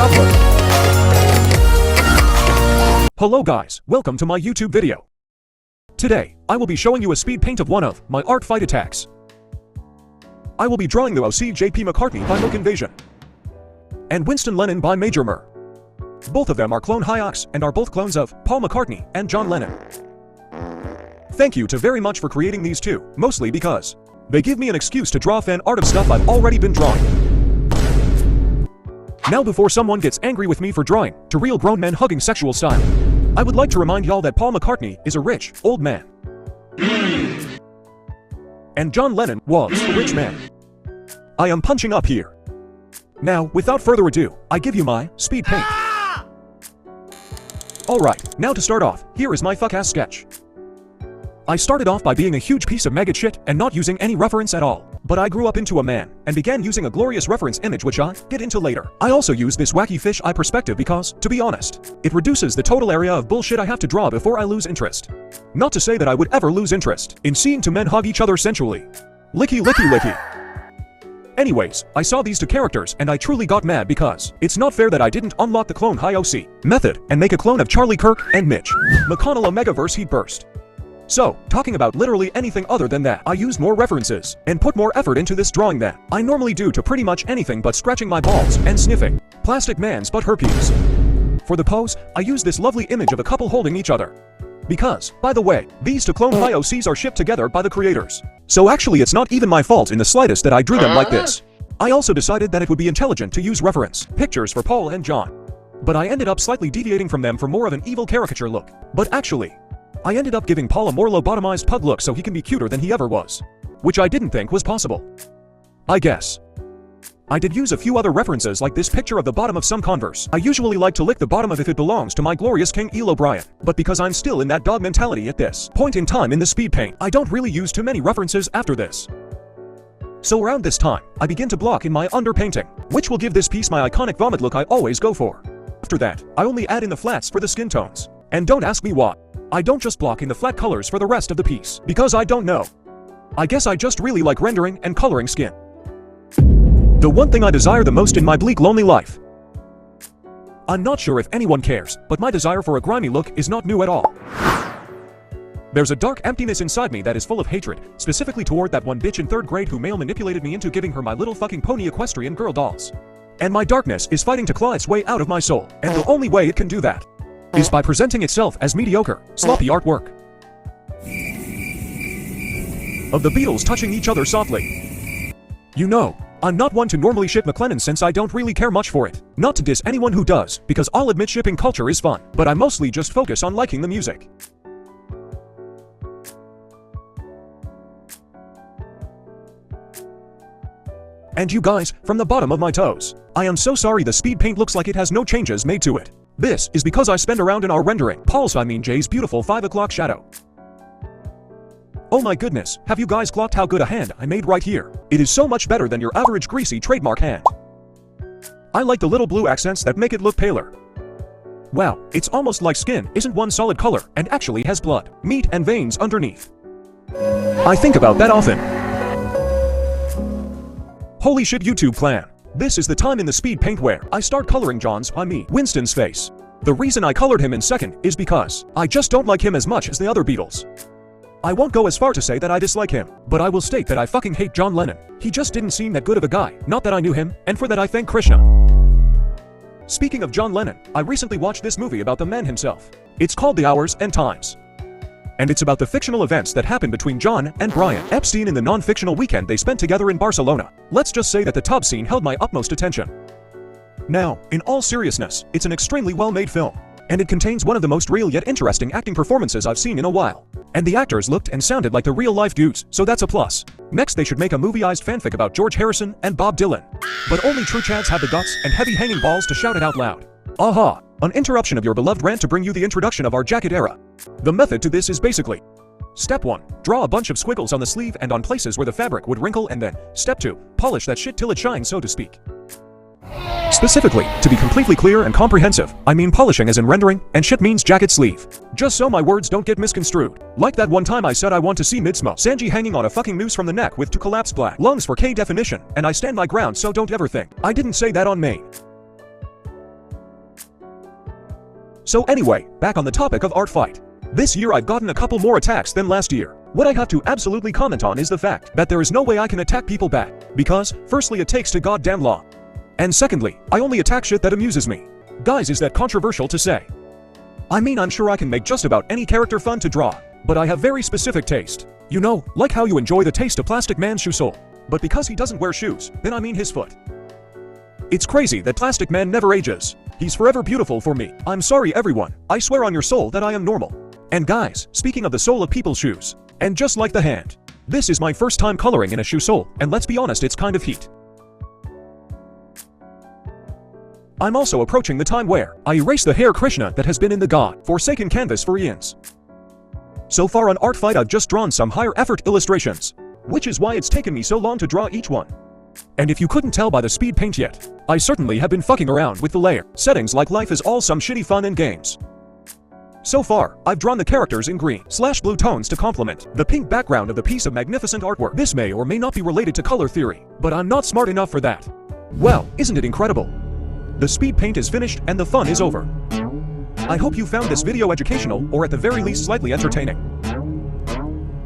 output. Hello guys, welcome to my YouTube video. Today, I will be showing you a speed paint of one of my art fight attacks. I will be drawing the OC J.P. McCartney by Milk Invasion and Winston Lennon by Major Mur. Both of them are clone Hyox and are both clones of Paul McCartney and John Lennon. Thank you to very much for creating these two, mostly because they give me an excuse to draw fan art of stuff I've already been drawing. Now before someone gets angry with me for drawing to real grown men hugging sexual style, I would like to remind y'all that Paul McCartney is a rich, old man. And John Lennon was a rich man. I am punching up here. Now, without further ado, I give you my speed paint. Alright, now to start off, here is my fuck-ass sketch. I started off by being a huge piece of maggot shit and not using any reference at all. But I grew up into a man, and began using a glorious reference image which I'll get into later. I also use this wacky fish eye perspective because, to be honest, it reduces the total area of bullshit I have to draw before I lose interest. Not to say that I would ever lose interest in seeing two men hug each other sensually. Licky licky licky. Anyways, I saw these two characters and I truly got mad because it's not fair that I didn't unlock the clone Hyoc method and make a clone of Charlie Kirk and Mitch McConnell a megaverse heat burst. So, talking about literally anything other than that, I used more references and put more effort into this drawing than I normally do to pretty much anything but scratching my balls and sniffing plastic man's butt herpes. For the pose, I used this lovely image of a couple holding each other. Because, by the way, these two clone Hyocs are shipped together by the creators. So actually it's not even my fault in the slightest that I drew them like this. I also decided that it would be intelligent to use reference pictures for Paul and John. But I ended up slightly deviating from them for more of an evil caricature look. But actually, I ended up giving Paul a more lobotomized pug look so he can be cuter than he ever was. Which I didn't think was possible. I guess. I did use a few other references like this picture of the bottom of some Converse. I usually like to lick the bottom of if it belongs to my glorious King Eel O'Brien. But because I'm still in that dog mentality at this point in time in the speed paint, I don't really use too many references after this. So around this time, I begin to block in my underpainting, which will give this piece my iconic vomit look I always go for. After that, I only add in the flats for the skin tones. And don't ask me why. I don't just block in the flat colors for the rest of the piece, because I don't know. I guess I just really like rendering and coloring skin. The one thing I desire the most in my bleak lonely life. I'm not sure if anyone cares, but my desire for a grimy look is not new at all. There's a dark emptiness inside me that is full of hatred, specifically toward that one bitch in 3rd grade who male manipulated me into giving her my little fucking pony equestrian girl dolls. And my darkness is fighting to claw its way out of my soul, and the only way it can do that is by presenting itself as mediocre, sloppy artwork of the Beatles touching each other softly. You know, I'm not one to normally ship McLennon since I don't really care much for it. Not to diss anyone who does, because I'll admit shipping culture is fun, but I mostly just focus on liking the music. And you guys, from the bottom of my toes, I am so sorry the speed paint looks like it has no changes made to it. This is because I spend around an hour rendering Jay's beautiful 5 o'clock shadow. Oh my goodness, have you guys clocked how good a hand I made right here? It is so much better than your average greasy trademark hand. I like the little blue accents that make it look paler. Wow, it's almost like skin isn't one solid color and actually has blood, meat and veins underneath. I think about that often. Holy shit YouTube clan. This is the time in the speed paint where I start coloring John's, Winston's face. The reason I colored him in second is because I just don't like him as much as the other Beatles. I won't go as far to say that I dislike him, but I will state that I fucking hate John Lennon. He just didn't seem that good of a guy, not that I knew him, and for that I thank Krishna. Speaking of John Lennon, I recently watched this movie about the man himself. It's called The Hours and Times. And it's about the fictional events that happened between John and Brian Epstein in the non-fictional weekend they spent together in Barcelona. Let's just say that the tub scene held my utmost attention. Now, in all seriousness, it's an extremely well-made film. And it contains one of the most real yet interesting acting performances I've seen in a while. And the actors looked and sounded like the real-life dudes, so that's a plus. Next they should make a movieized fanfic about George Harrison and Bob Dylan. But only true chads have the guts and heavy hanging balls to shout it out loud. Aha! An interruption of your beloved rant to bring you the introduction of our jacket era. The method to this is basically: Step 1. Draw a bunch of squiggles on the sleeve and on places where the fabric would wrinkle, and then, Step 2. Polish that shit till it shines, so to speak. Specifically, to be completely clear and comprehensive, I mean polishing as in rendering, and shit means jacket sleeve. Just so my words don't get misconstrued. Like that one time I said I want to see Midsmo Sanji hanging on a fucking noose from the neck with 2 collapsed black lungs for K definition, and I stand my ground, so don't ever think I didn't say that on main. So anyway, back on the topic of art fight. This year I've gotten a couple more attacks than last year. What I have to absolutely comment on is the fact that there is no way I can attack people back, because, firstly it takes too goddamn long. And secondly, I only attack shit that amuses me. Guys, is that controversial to say? I mean, I'm sure I can make just about any character fun to draw, but I have very specific taste. You know, like how you enjoy the taste of Plastic Man's shoe sole. But because he doesn't wear shoes, then I mean his foot. It's crazy that Plastic Man never ages. He's forever beautiful for me. I'm sorry everyone, I swear on your soul that I am normal. And guys, speaking of the sole of people's shoes, and just like the hand, this is my first time coloring in a shoe sole, and let's be honest, it's kind of heat. I'm also approaching the time where I erase the Hare Krishna that has been in the god-forsaken canvas for eons. So far on Art Fight I've just drawn some higher effort illustrations, which is why it's taken me so long to draw each one. And if you couldn't tell by the speed paint yet, I certainly have been fucking around with the layer settings like life is all some shitty fun and games. So far, I've drawn the characters in green/blue tones to complement the pink background of the piece of magnificent artwork. This may or may not be related to color theory, but I'm not smart enough for that. Well, isn't it incredible? The speed paint is finished and the fun is over. I hope you found this video educational or at the very least slightly entertaining.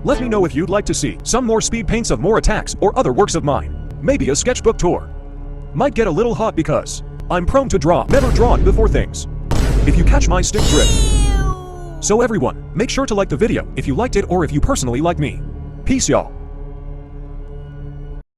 Let me know if you'd like to see some more speed paints of more attacks or other works of mine. Maybe a sketchbook tour. Might get a little hot because I'm prone to draw never drawn before things. If you catch my stick drift. So everyone, make sure to like the video if you liked it or if you personally like me. Peace y'all.